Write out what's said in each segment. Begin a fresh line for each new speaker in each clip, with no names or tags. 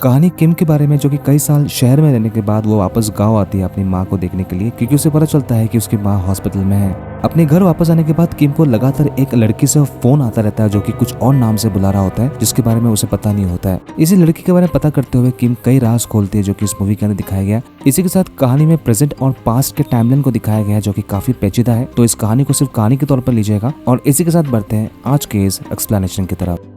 कहानी किम के बारे में, जो कि कई साल शहर में रहने के बाद वो वापस गांव आती है अपनी माँ को देखने के लिए, क्योंकि उसे पता चलता है कि उसकी माँ हॉस्पिटल में है। अपने घर वापस आने के बाद किम को लगातार एक लड़की से फोन आता रहता है जो कि कुछ और नाम से बुला रहा होता है, जिसके बारे में उसे पता नहीं होता है। इसी लड़की के बारे में पता करते हुए किम कई राज खोलती है जो कि इस मूवी के अंदर दिखाया गया। इसी के साथ कहानी में प्रेजेंट और पास्ट के टाइमलाइन को दिखाया गया है जो कि काफी पेचीदा है, तो इस कहानी को सिर्फ कहानी के तौर पर लीजिएगा। और इसी के साथ बढ़ते हैं आज के इस एक्सप्लेनेशन की तरफ।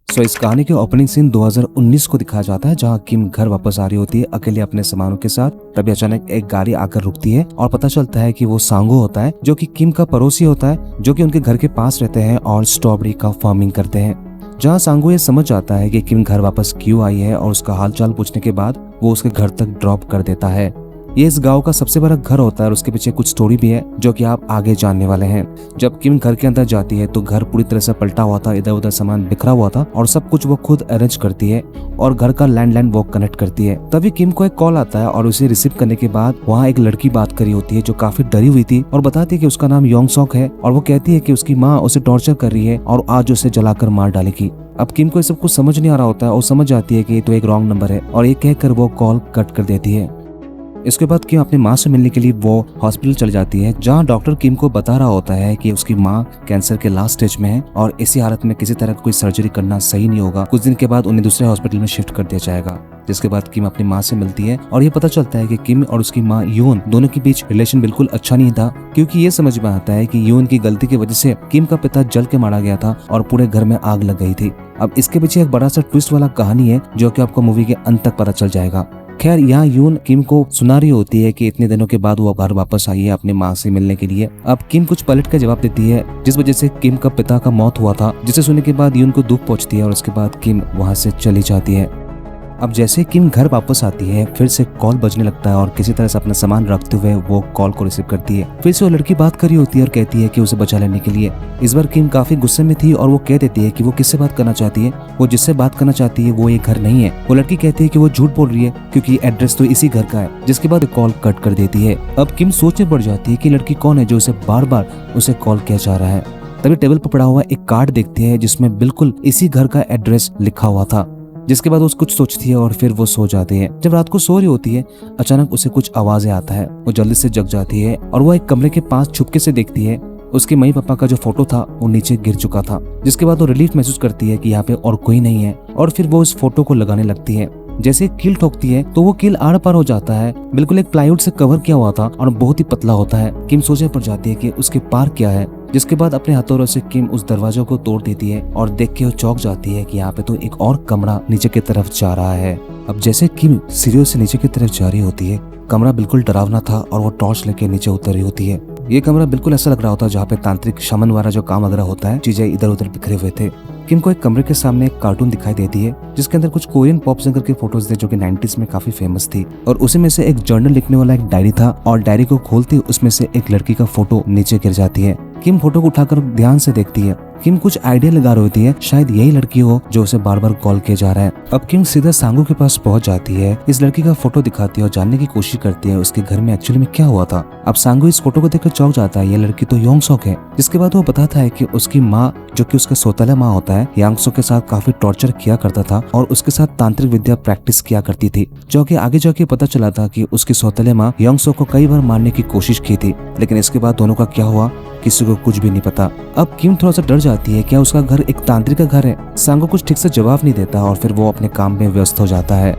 इस कहानी के ओपनिंग सीन 2019 को दिखाया जाता है, जहां किम घर वापस आ रही होती है अकेले अपने सामानों के साथ। तभी अचानक एक गाड़ी आकर रुकती है और पता चलता है कि वो सांगो होता है, जो कि किम का पड़ोसी होता है, जो कि उनके घर के पास रहते हैं और स्ट्रॉबेरी का फार्मिंग करते हैं। जहां सांगो ये समझ जाता है कि किम घर वापस क्यों आई है और उसका हालचाल पूछने के बाद वो उसके घर तक ड्रॉप कर देता है। ये इस गांव का सबसे बड़ा घर होता है और उसके पीछे कुछ स्टोरी भी है जो कि आप आगे जानने वाले हैं। जब किम घर के अंदर जाती है तो घर पूरी तरह से पलटा हुआ था, इधर उधर सामान बिखरा हुआ था और सब कुछ वो खुद अरेंज करती है और घर का लैंडलाइन वो कनेक्ट करती है। तभी किम को एक कॉल आता है और उसे रिसीव करने के बाद वहाँ एक लड़की बात करी होती है जो काफी डरी हुई थी और बताती है कि उसका नाम योंग सॉक है और वो कहती है कि उसकी माँ उसे टॉर्चर कर रही है और आज उसे जलाकर मार डालेगी। अब किम को ये सब कुछ समझ नहीं आ रहा होता है और समझ जाती है कि ये तो एक रॉन्ग नंबर है और ये कहकर वो कॉल कट कर देती है। इसके बाद किम अपनी माँ से मिलने के लिए वो हॉस्पिटल चली जाती है, जहाँ डॉक्टर किम को बता रहा होता है कि उसकी माँ कैंसर के लास्ट स्टेज में है और इसी हालत में किसी तरह कोई सर्जरी करना सही नहीं होगा। कुछ दिन के बाद उन्हें दूसरे हॉस्पिटल में शिफ्ट कर दिया जाएगा। जिसके बाद किम अपनी माँ से मिलती है और ये पता चलता है कि किम और उसकी माँ यून दोनों के बीच रिलेशन बिल्कुल अच्छा नहीं था, क्योंकि ये समझ में आता है कि यून की गलती की वजह से किम का पिता जल के मारा गया था और पूरे घर में आग लग गई थी। अब इसके पीछे एक बड़ा सा ट्विस्ट वाला कहानी है जो कि आपको मूवी के अंत तक पता चल जाएगा। खैर, यहाँ यून किम को सुना रही होती है कि इतने दिनों के बाद वो घर वापस आई है अपनी माँ से मिलने के लिए। अब किम कुछ पलट का जवाब देती है जिस वजह से किम का पिता का मौत हुआ था, जिसे सुनने के बाद यून को दुख पहुंचती है और उसके बाद किम वहां से चली जाती है। अब जैसे किम घर वापस आती है फिर से कॉल बजने लगता है और किसी तरह से अपना सामान रखते हुए वो कॉल को रिसीव करती है। फिर से वो लड़की बात कर रही होती है और कहती है कि उसे बचा लेने के लिए। इस बार किम काफी गुस्से में थी और वो कह देती है कि वो किससे बात करना चाहती है। वो जिससे बात करना चाहती है वो ये घर नहीं है। वो लड़की कहती है कि वो झूठ बोल रही है क्योंकि एड्रेस तो इसी घर का है। जिसके बाद कॉल कट कर देती है। अब किम सोच में पड़ जाती है कि लड़की कौन है जो उसे बार बार उसे कॉल किया जा रहा है। तभी टेबल पर पड़ा हुआ एक कार्ड देखती है जिसमें बिल्कुल इसी घर का एड्रेस लिखा हुआ था। जिसके बाद वो कुछ सोचती है और फिर वो सो जाती है। जब रात को सो रही होती है अचानक उसे कुछ आवाजें आता है। वो जल्दी से जग जाती है और वो एक कमरे के पास छुपके से देखती है उसके मम्मी पापा का जो फोटो था वो नीचे गिर चुका था। जिसके बाद वो रिलीफ महसूस करती है कि यहाँ पे और कोई नहीं है और फिर वो उस फोटो को लगाने लगती है। जैसे कील ठोकती है तो वो कील आर पार हो जाता है। बिल्कुल एक प्लाईवुड से कवर किया हुआ था और बहुत ही पतला होता है। किम सोचे पड़ जाती है कि उसके पार क्या है। जिसके बाद अपने हथौड़ों से किम उस दरवाजे को तोड़ देती है और देख के वो चौंक जाती है कि यहाँ पे तो एक और कमरा नीचे की तरफ जा रहा है। अब जैसे किम सीढ़ियों से नीचे की तरफ जा रही होती है, कमरा बिल्कुल डरावना था और वो टॉर्च लेके नीचे उतर रही होती है। ये कमरा बिल्कुल ऐसा लग रहा होता है जहाँ पे तांत्रिक शमन वाला जो काम वगैरह होता है, चीजें इधर उधर बिखरे हुए थे। किम को एक कमरे के सामने एक कार्टून दिखाई देती है जिसके अंदर कुछ कोरियन पॉप सिंगर की फोटोज थे जो कि 90s में काफी फेमस थी और उसी में से एक जर्नल लिखने वाला एक डायरी था और डायरी को खोलते उसमें से एक लड़की का फोटो नीचे गिर जाती है। किम फोटो को उठाकर ध्यान से देखती है। किम कुछ आइडिया लगा रही होती है, शायद यही लड़की हो जो उसे बार बार कॉल किया जा रहा है। अब किम सीधा सांगू के पास पहुंच जाती है, इस लड़की का फोटो दिखाती है और जानने की कोशिश करती है उसके घर में एक्चुअली में क्या हुआ था। अब सांगू इस फोटो को देखकर चौंक जाता है, ये लड़की तो योंग सॉक है। जिसके बाद वो बताता है कि उसकी माँ जो कि उसका सौतेला माँ होता है, यांग सॉक के साथ काफी टॉर्चर किया करता था और उसके साथ तांत्रिक विद्या प्रैक्टिस किया करती थी, जो कि आगे जाके पता चला था कि उसकी सौतेले माँ यांग सॉक को कई बार मारने की कोशिश की थी। लेकिन इसके बाद दोनों का क्या हुआ किसी को कुछ भी नहीं पता। अब किम थोड़ा सा डर जाती है, क्या उसका घर एक तांत्रिक का घर है। सांगो कुछ ठीक से जवाब नहीं देता और फिर वो अपने काम में व्यस्त हो जाता है।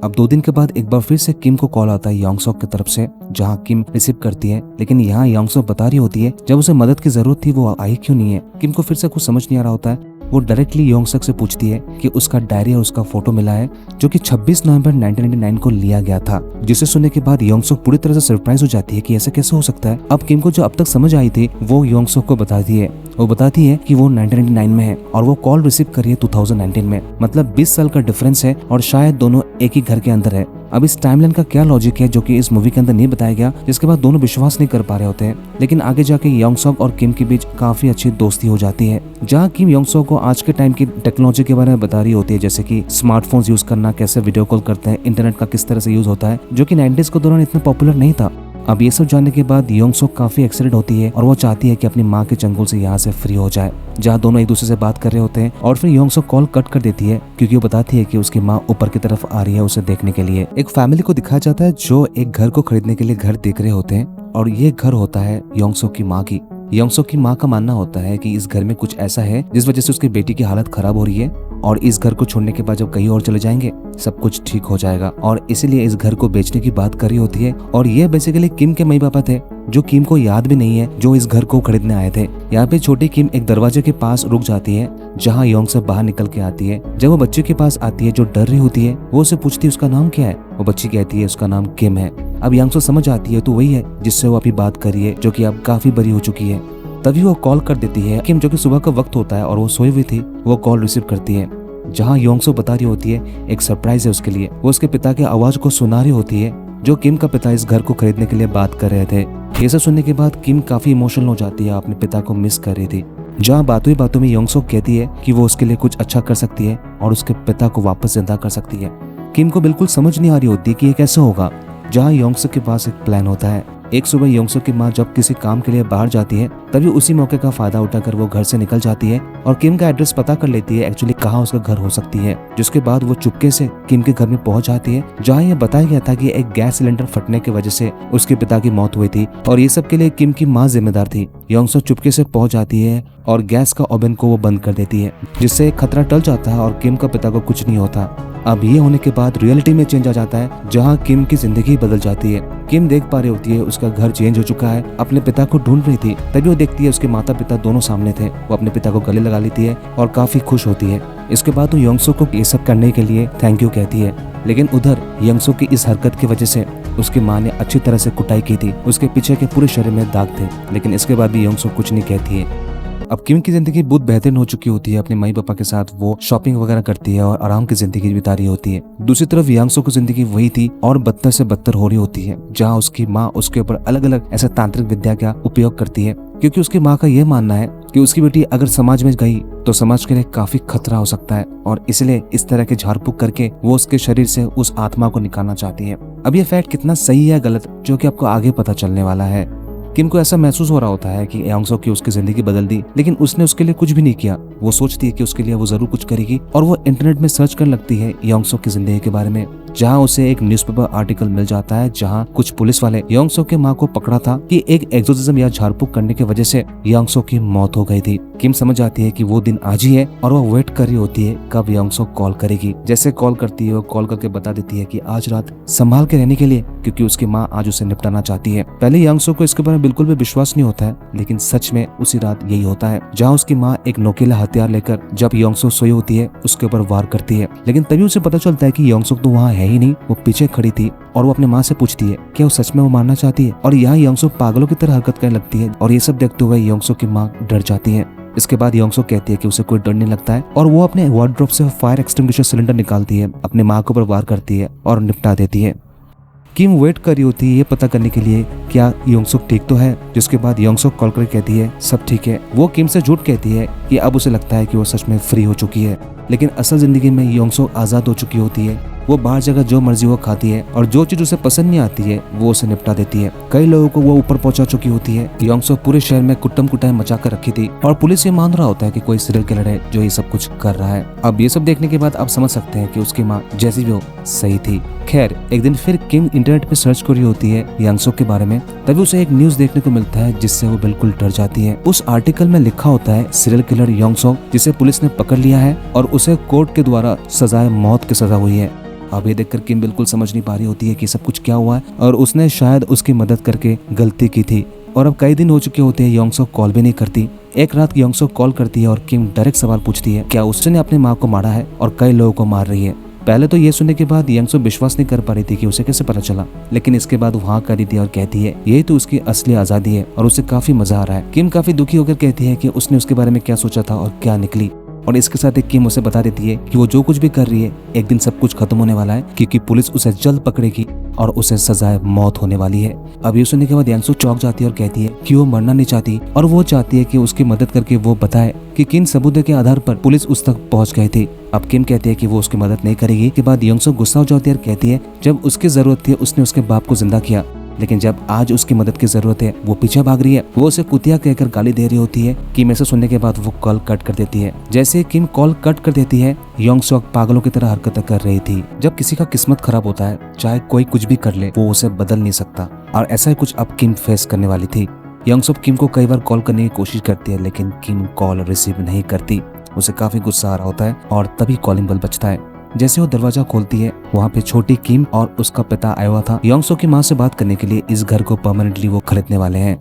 अब 2 दिन के बाद एक बार फिर से किम को कॉल आता है योंग सॉक की तरफ से, जहां किम रिसीव करती है। लेकिन यहाँ योंग सॉक बता रही होती है जब उसे मदद की जरूरत थी वो आई क्यों नहीं है। किम को फिर से कुछ समझ नहीं आ रहा होता है। वो डायरेक्टली योंग सॉक से पूछती है कि उसका डायरी और उसका फोटो मिला है जो कि 26 नवंबर 1999 को लिया गया था। जिसे सुनने के बाद योंग सॉक पूरी तरह से सरप्राइज हो जाती है कि ऐसा कैसे हो सकता है। अब किम को जो अब तक समझ आई थी वो योंग सॉक को बताती है। वो बताती है कि वो 1999 में है और वो कॉल रिसीव करी है 2019 में। मतलब 20 साल का डिफरेंस है और शायद दोनों एक ही घर के अंदर है। अब इस टाइमलाइन का क्या लॉजिक है जो कि इस मूवी के अंदर नहीं बताया गया, जिसके बाद दोनों विश्वास नहीं कर पा रहे होते हैं। लेकिन आगे जाके योंग सॉक और किम के बीच काफी अच्छी दोस्ती हो जाती है, जहाँ किम योंग सॉक को आज के टाइम की टेक्नोलॉजी के बारे में बता रही होती है, जैसे कि स्मार्टफोन्स यूज करना, कैसे वीडियो कॉल करते हैं, इंटरनेट का किस तरह से यूज होता है, जो कि 90s के दौरान इतना पॉपुलर नहीं था। अब ये सब जानने के बाद योंग सो काफी एक्साइटेड होती है और वो चाहती है कि अपनी माँ के चंगुल से यहाँ से फ्री हो जाए, जहाँ दोनों एक दूसरे से बात कर रहे होते हैं। और फिर योंग सो कॉल कट कर देती है क्योंकि वो बताती है कि उसकी माँ ऊपर की तरफ आ रही है उसे देखने के लिए। एक फैमिली को दिखाया जाता है जो एक घर को खरीदने के लिए घर देख रहे होते हैं और ये घर होता है योंग सो की माँ की। योंग सो की माँ का मानना होता है कि इस घर में कुछ ऐसा है जिस वजह से उसकी बेटी की हालत खराब हो रही है और इस घर को छोड़ने के बाद जब कहीं और चले जाएंगे सब कुछ ठीक हो जाएगा, और इसीलिए इस घर को बेचने की बात कर रही होती है। और ये बेसिकली किम के मई पापा थे जो किम को याद भी नहीं है जो इस घर को खरीदने आए थे। यहाँ पे छोटी किम एक दरवाजे के पास रुक जाती है जहाँ योंग से बाहर निकल के आती है। जब वो बच्चे के पास आती है जो डर रही होती है, वो उसे पूछती है उसका नाम क्या है। वो बच्ची कहती है उसका नाम किम है। अब योंग समझ आती है तो वही है जिससे वो अभी बात कर रही है, जो कि अब काफी बड़ी हो चुकी है। तभी वो कॉल कर देती है। किम जो कि सुबह का वक्त होता है और वो सोई हुई थी, वो कॉल रिसीव करती है जहाँ योंग सो बता रही होती है एक सरप्राइज है उसके लिए। वो उसके पिता के आवाज को सुना रही होती है जो किम का पिता इस घर को खरीदने के लिए बात कर रहे थे। ये सब सुनने के बाद किम काफी इमोशनल हो जाती है, अपने पिता को मिस कर रही थी। जहाँ बातों ही बातों में योंग सो कहती है कि वो उसके लिए कुछ अच्छा कर सकती है और उसके पिता को वापस जिंदा कर सकती है। किम को बिल्कुल समझ नहीं आ रही होती कि ये कैसे होगा। जहाँ योंग सो के पास एक प्लान होता है। एक सुबह योंग सो की माँ जब किसी काम के लिए बाहर जाती है तभी उसी मौके का फायदा उठाकर वो घर से निकल जाती है और किम का एड्रेस पता कर लेती है एक्चुअली कहाँ उसका घर हो सकती है। जिसके बाद वो चुपके से किम के घर में पहुंच जाती है जहाँ ये बताया गया था कि एक गैस सिलेंडर फटने की वजह से उसके पिता की मौत हुई थी और ये सब के लिए किम की माँ जिम्मेदार थी। योंग सो चुपके से पहुंच जाती है और गैस का ओवन को वो बंद कर देती है, जिससे खतरा टल जाता है और किम का पिता को कुछ नहीं होता। अब ये होने के बाद रियलिटी में चेंज आ जाता है जहाँ किम की जिंदगी बदल जाती है। किम देख पा रही होती है उसका घर चेंज हो चुका है, अपने पिता को ढूंढ रही थी। तभी वो देखती है उसके माता पिता दोनों सामने थे। वो अपने पिता को गले लगा लेती है और काफी खुश होती है। इसके बाद वो योंग सो को ये सब करने के लिए थैंक यू कहती है, लेकिन उधर योंग सो की इस हरकत की वजह से उसकी माँ ने अच्छी तरह से कुटाई की थी। उसके पीछे के पूरे शरीर में दाग थे, लेकिन इसके बाद भी योंग सो कुछ नहीं कहती है। अब किम की जिंदगी बहुत बेहतरीन हो चुकी होती है। अपने मई पापा के साथ वो शॉपिंग वगैरह करती है और आराम की जिंदगी बिता रही होती है। दूसरी तरफ योंग सो की जिंदगी वही थी और बदतर से बदतर हो रही होती है, जहाँ उसकी माँ उसके ऊपर अलग अलग ऐसे तांत्रिक विद्या का उपयोग करती है, क्योंकि उसकी माँ का यह मानना है कि उसकी बेटी अगर समाज में गई तो समाज के लिए काफी खतरा हो सकता है और इसलिए इस तरह के झाड़ फूक करके वो उसके शरीर से उस आत्मा को निकालना चाहती है। अब ये फैक्ट कितना सही है गलत जो कि आपको आगे पता चलने वाला है। किम को ऐसा महसूस हो रहा होता है कि योंग सो की उसकी जिंदगी बदल दी, लेकिन उसने उसके लिए कुछ भी नहीं किया। वो सोचती है कि उसके लिए वो जरूर कुछ करेगी और वो इंटरनेट में सर्च करने लगती है योंग सो की जिंदगी के बारे में, जहाँ उसे एक न्यूज़पेपर आर्टिकल मिल जाता है जहाँ कुछ पुलिस वाले योंग सो के माँ को पकड़ा था कि एक एक्सोर्सिज्म या झाड़फूक करने की वजह से योंग सो की मौत हो गई थी। किम समझ जाती है कि वो दिन आज ही है और वो वेट कर रही होती है कब योंग सो कॉल करेगी। जैसे कॉल करती है वो कॉल करके बता देती है कि आज रात संभाल के रहने के लिए, क्योंकि उसकी माँ आज उसे निपटाना चाहती है। पहले योंग सो को इसके बारे में बिल्कुल भी विश्वास नहीं होता है, लेकिन सच में उसी रात यही होता है, जहाँ उसकी माँ एक नोकीला हथियार लेकर जब योंग सो सोई होती है उसके ऊपर वार करती है। लेकिन तभी उसे पता चलता है कि योंग सो तो वहाँ है ही नहीं, वो पीछे खड़ी थी और वो अपने माँ से पूछती है क्या वो सच में वो मारना चाहती है। और यहाँ योंग सो पागलों की तरह हरकत करने लगती है और ये सब देखते हुए योंग सो की माँ डर जाती है। इसके बाद योंग सो कहती है कि उसे कोई डर नहीं लगता है और वो अपने वार्डरोब से फायर एक्सटिंग्विशर सिलेंडर निकालती है, अपने माँ के ऊपर वार करती है और निपटा देती है। किम वेट कर रही होती है ये पता करने के लिए क्या योंग सो ठीक तो है, जिसके बाद योंग सो कॉल करके कहती है सब ठीक है। वो किम से झूठ कहती है कि अब उसे लगता है कि वो सच में फ्री हो चुकी है, लेकिन असल जिंदगी में योंग सो आजाद हो चुकी होती है। वो बाहर जगह जो मर्जी वो खाती है और जो चीज उसे पसंद नहीं आती है वो उसे निपटा देती है। कई लोगों को वो ऊपर पहुंचा चुकी होती है। योंग सो पूरे शहर में कुट्टम कुटाई मचा कर रखी थी और पुलिस ये मान रहा होता है कि कोई सीरियल किलर है जो ये सब कुछ कर रहा है। अब ये सब देखने के बाद आप समझ सकते हैं कि उसकी माँ जैसी भी हो सही थी। खैर एक दिन फिर किम इंटरनेट पे सर्च कर रही होती है योंग सो के बारे में, तभी उसे एक न्यूज देखने को मिलता है जिससे वो बिल्कुल डर जाती है। उस आर्टिकल में लिखा होता है सीरियल किलर योंग सो जिसे पुलिस ने पकड़ लिया है और उसे कोर्ट के द्वारा सजाए मौत की सजा हुई है। अब ये देखकर किम बिल्कुल समझ नहीं पा रही होती है कि सब कुछ क्या हुआ है और उसने शायद उसकी मदद करके गलती की थी। और अब कई दिन हो चुके होते हैं योंग सो कॉल भी नहीं करती। एक रात योंग सो कॉल करती है और किम डायरेक्ट सवाल पूछती है क्या उसने अपनी माँ को मारा है और कई लोगों को मार रही है। पहले तो ये सुनने के बाद योंग सो विश्वास नहीं कर पा रही थी कि उसे कैसे पता चला, लेकिन इसके बाद वहाँ कर रही थी और कहती है यही तो उसकी असली आजादी है और उसे काफी मजा आ रहा है। किम काफी दुखी होकर कहती है कि उसने उसके बारे में क्या सोचा था और क्या निकली। और इसके साथ एक किम उसे बता देती है कि वो जो कुछ भी कर रही है एक दिन सब कुछ खत्म होने वाला है, क्योंकि पुलिस उसे जल्द पकड़ेगी और उसे सजाए मौत होने वाली है। अब ये सुनने के बाद योंग सो चौंक जाती है और कहती है कि वो मरना नहीं चाहती और वो चाहती है कि उसकी मदद करके वो बताए कि किन सबूतों के आधार पर पुलिस उस तक पहुंच गई थी। अब किम कहती है कि वो उसकी मदद नहीं करेगी। के बाद योंग सो गुस्सा हो जाती है और कहती है जब उसकी जरूरत थी उसने उसके बाप को जिंदा किया लेकिन जब आज उसकी मदद की जरूरत है वो पीछे भाग रही है। वो उसे कुतिया कहकर गाली दे रही होती है। किम ऐसा सुनने के बाद वो कॉल कट कर देती है। जैसे किम कॉल कट कर देती है, योंग सॉक पागलों की तरह हरकतें कर रही थी। जब किसी का किस्मत खराब होता है, चाहे कोई कुछ भी कर ले, वो उसे बदल नहीं सकता, और ऐसा ही कुछ अब किम फेस करने वाली थी। योंग सॉक किम को कई बार कॉल करने की कोशिश करती है, लेकिन किम कॉल रिसीव नहीं करती। उसे काफी गुस्सा आ रहा होता है और तभी कॉलिंग बेल बजता है। जैसे वो दरवाजा खोलती है, वहाँ पे छोटी किम और उसका पिता आया हुआ था योंग सॉक की माँ से बात करने के लिए। इस घर को परमानेंटली वो खरीदने वाले हैं।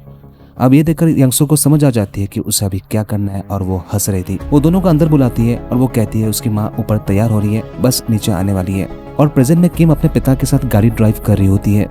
अब ये देखकर योंग सॉक को समझ आ जाती है कि उसे अभी क्या करना है, और वो हंस रही थी। वो दोनों को अंदर बुलाती है और वो कहती है उसकी माँ ऊपर तैयार हो रही है, बस नीचे आने वाली है। और प्रेजेंट में किम अपने पिता के साथ गाड़ी ड्राइव कर रही होती है।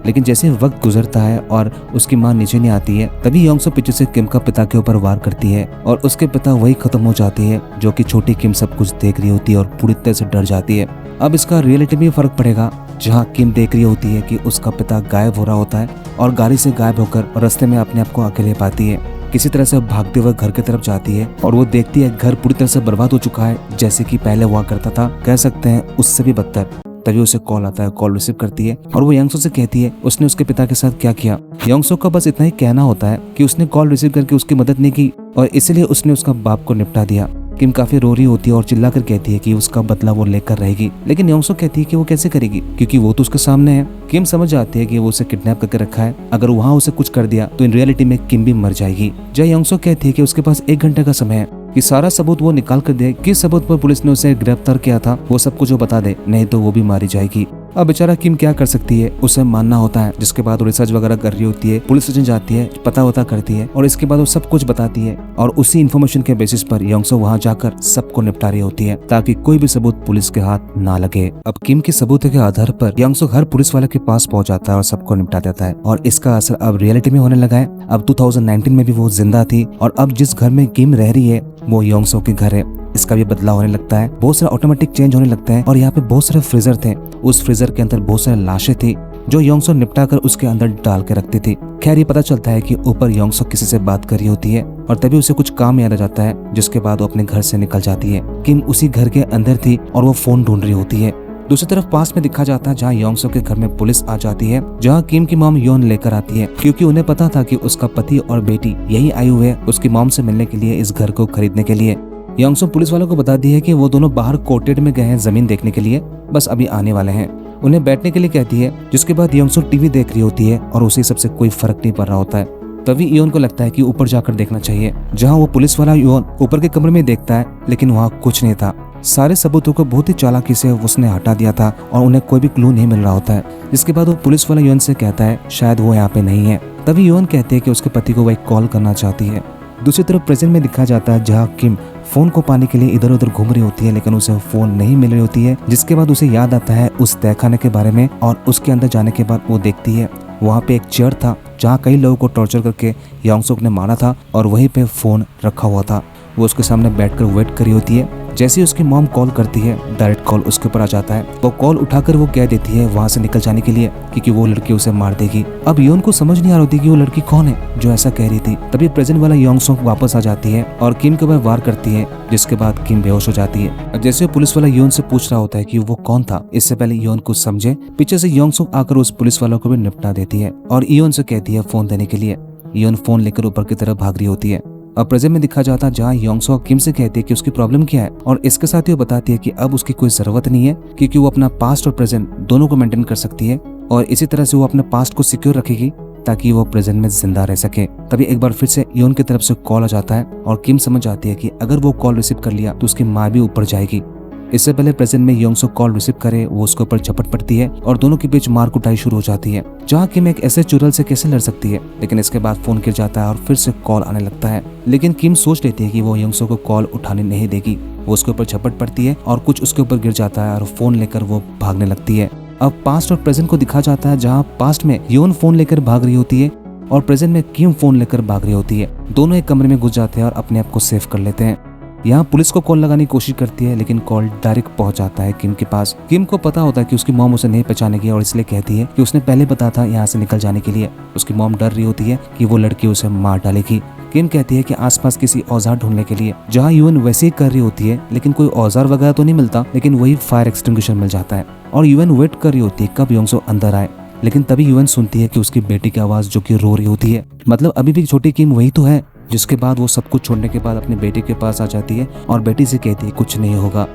लेकिन जैसे वक्त गुजरता है और उसकी माँ नीचे नहीं आती है, तभी योंग सॉक पीछे से किम का पिता के ऊपर वार करती है और उसके पिता वही खत्म हो जाती है, जो कि छोटी किम सब कुछ देख रही होती है और पूरी तरह से डर जाती है। अब इसका रियलिटी में फर्क पड़ेगा, जहाँ किम देख रही होती है कि उसका पिता गायब हो रहा होता है और गाड़ी से गायब होकर रास्ते में अपने आप को अकेले पाती है। किसी तरह से भागते हुए घर की तरफ जाती है और वो देखती है घर पूरी तरह से बर्बाद हो चुका है, जैसे कि पहले हुआ करता था, कह सकते हैं उससे भी बदतर। तभी उसे कॉल आता है, कॉल रिसीव करती है और वो योंग सॉक से कहती है उसने उसके पिता के साथ क्या किया। योंग सॉक का बस इतना ही कहना होता है कि उसने कॉल रिसीव करके उसकी मदद नहीं की और इसलिए उसने उसका बाप को निपटा दिया। किम काफी रो रही होती है और चिल्लाकर कहती है कि उसका बदला वो लेकर रहेगी, लेकिन योंग सॉक कहती है कि वो कैसे करेगी, क्योंकि वो तो उसके सामने है। किम समझ जाती है कि वो उसे किडनैप करके रखा है, अगर वहाँ उसे कुछ कर दिया तो इन रियलिटी में किम भी मर जाएगी। जब योंग सॉक कहती है कि उसके पास 1 घंटे का समय है कि सारा सबूत वो निकाल कर दे, किस सबूत पर पुलिस ने उसे गिरफ्तार किया था वो सब कुछ वो बता दे, नहीं तो वो भी मारी जाएगी। अब बेचारा किम क्या कर सकती है, उसे मानना होता है। जिसके बाद वो रिसर्च वगैरह कर रही होती है, पुलिस स्टेशन जाती है, पता वता करती है और इसके बाद वो सब कुछ बताती है और उसी इन्फॉर्मेशन के बेसिस पर योंग सॉक वहाँ जाकर सबको निपटा रही होती है ताकि कोई भी सबूत पुलिस के हाथ ना लगे। अब किम के सबूत के आधार पर योंग सॉक हर पुलिस वाले के पास पहुंच जाता है और सबको निपटा देता है और इसका असर अब रियलिटी में होने लगा है। अब 2019 में भी वो जिंदा थी और अब जिस घर में किम रह रही है वो योंग सॉक के घर है। इसका भी बदलाव होने लगता है, बहुत सारा ऑटोमेटिक चेंज होने लगता है और यहाँ पे बहुत सारे फ्रीजर थे। उस फ्रीजर के अंदर बहुत सारे लाशें थी जो योंग सॉक निपटा कर उसके अंदर डाल के रखती थी। खैर ये पता चलता है कि ऊपर योंग सॉक किसी से बात कर रही होती है और तभी उसे कुछ काम याद आ जाता है, जिसके बाद वो अपने घर से निकल जाती है। किम उसी घर के अंदर थी और वो फोन ढूंढ रही होती है। दूसरी तरफ पास में दिखा जाता है जहाँ योंग सॉक के घर में पुलिस आ जाती है, जहाँ किम की मॉम योन लेकर आती है, क्योंकि उन्हें पता था कि उसका पति और बेटी यही आए हुए हैं उसकी मॉम से मिलने के लिए, इस घर को खरीदने के लिए। योंग सॉक पुलिस वालों को बता दी है कि वो दोनों बाहर कोर्टेड में गए हैं जमीन देखने के लिए, बस अभी आने वाले हैं। उन्हें बैठने के लिए कहती है, जिसके बाद योंग सॉक टीवी देख रही होती है और उसे सबसे कोई फर्क नहीं पड़ रहा होता है। तभी योन को लगता है कि ऊपर जाकर देखना चाहिए, जहाँ वो पुलिस वाला योन ऊपर के कमरे में देखता है, लेकिन वहाँ कुछ नहीं था। सारे सबूतों को बहुत ही चालाकी से उसने हटा दिया था और उन्हें कोई भी क्लू नहीं मिल रहा होता है। जिसके बाद वो पुलिस वाला योन से कहता है शायद वो यहाँ पे नहीं है। तभी योन कहते हैं कि उसके पति को वही कॉल करना चाहती है। दूसरी तरफ प्रेजेंट में दिखा जाता है जहाँ किम फोन को पाने के लिए इधर उधर घूम रही होती है, लेकिन उसे फोन नहीं मिल रही होती है। जिसके बाद उसे याद आता है उस तहखाने के बारे में और उसके अंदर जाने के बाद वो देखती है वहाँ पे एक चेयर था जहाँ कई लोगों को टॉर्चर करके योंग सॉक ने मारा था और वहीं पे फोन रखा हुआ था। वो उसके सामने बैठकर वेट करी होती है। जैसे ही उसकी मॉम कॉल करती है, डायरेक्ट कॉल उसके ऊपर आ जाता है। वो कॉल उठाकर वो कह देती है वहाँ से निकल जाने के लिए, क्योंकि वो लड़की उसे मार देगी। अब योन को समझ नहीं आ रही थी कि वो लड़की कौन है जो ऐसा कह रही थी। तभी प्रेजेंट वाला योंग सॉक वापस आ जाती है और किम के ऊपर वार करती है, जिसके बाद किम बेहोश हो जाती है। जैसे पुलिस वाला योन से पूछ रहा होता है कि वो कौन था, इससे पहले योन कुछ समझे, पीछे से योंग सॉक आकर उस पुलिस वालों को भी निपटा देती है और योन से कहती है फोन देने के लिए। योन फोन लेकर ऊपर की तरफ भाग रही होती है। अब प्रेजेंट में दिखा जाता है जहाँ योंग सॉक किम से कहती है कि उसकी प्रॉब्लम क्या है और इसके साथ ही वो बताती है कि अब उसकी कोई जरूरत नहीं है, क्योंकि वो अपना पास्ट और प्रेजेंट दोनों को मेंटेन कर सकती है और इसी तरह से वो अपने पास्ट को सिक्योर रखेगी ताकि वो प्रेजेंट में जिंदा रह सके। तभी एक बार फिर से योन की तरफ से कॉल आ जाता है और किम समझ जाती है कि अगर वो कॉल रिसीव कर लिया तो उसकी माँ भी ऊपर जाएगी। इससे पहले प्रेजेंट में योंग सॉक कॉल रिसीव करे, वो उसके ऊपर झपट पड़ती है और दोनों के बीच मार कुटाई शुरू हो जाती है, जहाँ किम एक ऐसे चुड़ैल से कैसे लड़ सकती है। लेकिन इसके बाद फोन गिर जाता है और फिर से कॉल आने लगता है, लेकिन किम सोच लेती है कि वो योंग सॉक को कॉल उठाने नहीं देगी। वो उसके ऊपर झपट पड़ती है और कुछ उसके ऊपर गिर जाता है और फोन लेकर वो भागने लगती है। अब पास्ट और प्रेजेंट को दिखा जाता है, जहाँ पास्ट में योन फोन लेकर भाग रही होती है और प्रेजेंट में किम फोन लेकर भाग रही होती है। दोनों एक कमरे में घुस जाते हैं और अपने आप को सेव कर लेते हैं। यहाँ पुलिस को कॉल लगाने की कोशिश करती है, लेकिन कॉल डायरेक्ट पहुंच जाता है किम के पास। किम को पता होता है कि उसकी मॉम उसे नहीं पहचानेगी और इसलिए कहती है कि उसने पहले बताया था यहाँ से निकल जाने के लिए। उसकी मॉम डर रही होती है कि वो लड़की उसे मार डालेगी। किम कहती है कि आसपास किसी औजार ढूंढने के लिए, जहाँ यूएन वैसे ही कर रही होती है, लेकिन कोई औजार वगैरह तो नहीं मिलता, लेकिन वही फायर एक्सटिंग्विशर मिल जाता है और यूएन वेट कर रही होती है कब योंग सॉक अंदर आए। लेकिन तभी युएन सुनती है कि उसकी बेटी की आवाज जो कि रो रही होती है। मतलब अभी भी छोटी किम वही तो है। जिसके बाद वो सब कुछ छोड़ने के बाद अपनी बेटी के पास आ जाती है और बेटी से कहती है कुछ नहीं होगा।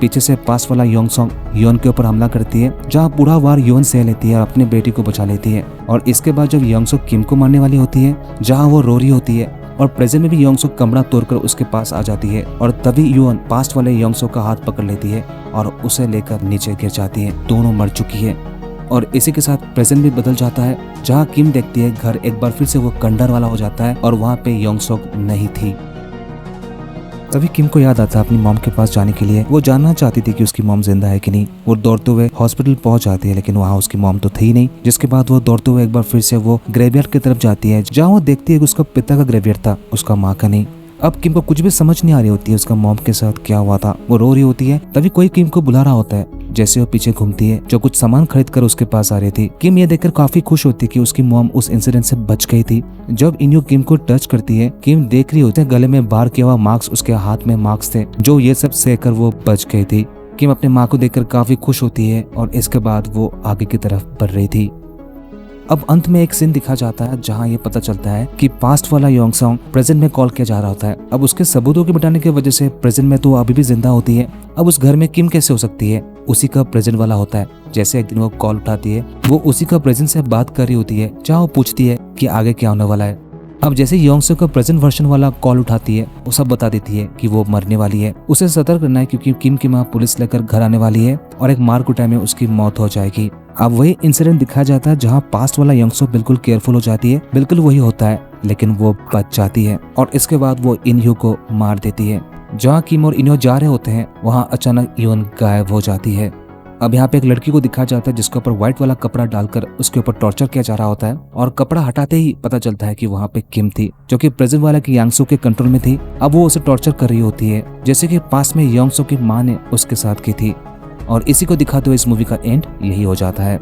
पीछे से पास वाला योंगसोंग युएन के ऊपर हमला करती है, जहाँ पूरा वार युएन सह लेती है और अपनी बेटी को बचा लेती है। और इसके बाद जब योंगसोंग किम को मारने वाली होती है, जहाँ वो रो रही होती है और प्रेजेंट में भी योंगसोंग कमरा तोड़कर उसके पास आ जाती है और तभी युएन पास्ट वाले योंगसोंग का हाथ पकड़ लेती है और उसे लेकर नीचे गिर जाती है। दोनों मर चुकी है और इसी के साथ प्रेजेंट भी बदल जाता है, जहाँ किम देखती है घर एक बार फिर से वो खंडर वाला हो जाता है और वहाँ पे योंगसोंग नहीं थी। तभी किम को याद आता है अपनी मॉम के पास जाने के लिए। वो जानना चाहती थी कि उसकी मॉम जिंदा है कि नहीं। वो दौड़ते हुए हॉस्पिटल पहुंच जाती है, लेकिन वहाँ उसकी मॉम तो थी नहीं। जिसके बाद वो दौड़ते हुए एक बार फिर से वो ग्रेवयार्ड की तरफ जाती है, जहाँ वो देखती है कि उसका पिता का ग्रेवयार्ड था, उसका माँ का नहीं। अब किम को कुछ भी समझ नहीं आ रही होती है उसका मॉम के साथ क्या हुआ था। वो रो रही होती है, तभी कोई किम को बुला रहा होता है। जैसे वो पीछे घूमती है, जो कुछ सामान खरीद कर उसके पास आ रही थी। किम ये देखकर काफी खुश होती है कि उसकी मॉम उस इंसिडेंट से बच गई थी। जब इन्यू किम को टच करती है, किम देख रही होती है गले में बार किया हुआ मार्क्स, उसके हाथ में मार्क्स थे, जो ये सब सहकर वो बच गई थी। किम अपने माँ को देखकर काफी खुश होती है और इसके बाद वो आगे की तरफ बढ़ रही थी। अब अंत में एक सीन दिखा जाता है, जहां ये पता चलता है कि पास्ट वाला योंगसोंग प्रेजेंट में कॉल किया जा रहा होता है। अब उसके सबूतों के मिटाने की वजह से प्रेजेंट में तो अभी भी जिंदा होती है। अब उस घर में किम कैसे हो सकती है? उसी का प्रेजेंट वाला होता है। जैसे एक दिन वो कॉल उठाती है, वो उसी का प्रेजेंट से बात कर रही होती है, जहाँ वो पूछती है कि आगे क्या होने वाला है। अब जैसे योंगसोंग का प्रेजेंट वर्जन वाला कॉल उठाती है, वो सब बता देती है कि वो मरने वाली है। उसे सतर्क करना है क्योंकि किम की माँ पुलिस लेकर घर आने वाली है और एक मार कुटाई में उसकी मौत हो जाएगी। अब वही इंसिडेंट दिखाया जाता है, जहाँ पास्ट वाला योंगसोंग बिल्कुल केयरफुल हो जाती है। बिल्कुल वही होता है, लेकिन वो बच जाती है और इसके बाद वो इन्ह्यू को मार देती है। जहाँ किम और इन्ह्यू जा रहे होते हैं, वहाँ अचानक युएन गायब हो जाती है। अब यहाँ पे एक लड़की को दिखाया जाता है, जिसके ऊपर व्हाइट वाला कपड़ा डालकर उसके ऊपर टॉर्चर किया जा रहा होता है और कपड़ा हटाते ही पता चलता है कि वहाँ पे किम थी, जो कि प्रेजेंट वाला की यांगसो के कंट्रोल में थी। अब वो उसे टॉर्चर कर रही होती है, जैसे कि पास में योंगसो की माँ ने उसके साथ की थी। और इसी को दिखाते हुए इस मूवी का एंड यही हो जाता है।